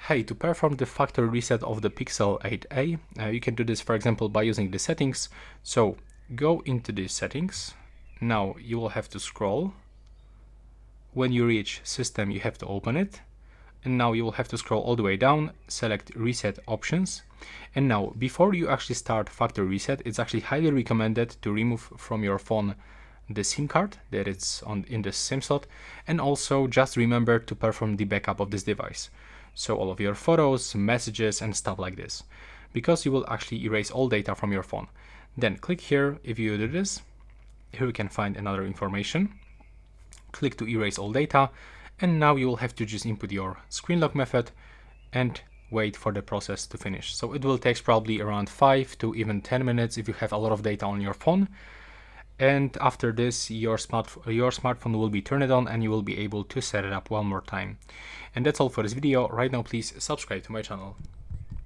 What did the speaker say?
Hey, to perform the factory reset of the Pixel 8a, you can do this, for example, by using the settings. So go into the settings. Now you will have to scroll. When you reach system, you have to open it. And now you will have to scroll all the way down, select reset options. And now before you actually start factory reset, it's actually highly recommended to remove from your phone the SIM card that it's in the SIM slot, and also just remember to perform the backup of this device. So all of your photos, messages and stuff like this, because you will actually erase all data from your phone. Then click here. If you do this, here you can find another information. Click to erase all data, and now you will have to just input your screen lock method and wait for the process to finish. So it will take probably around 5 to even 10 minutes if you have a lot of data on your phone. And after this, your smartphone will be turned on and you will be able to set it up one more time. And that's all for this video. Right now, please subscribe to my channel.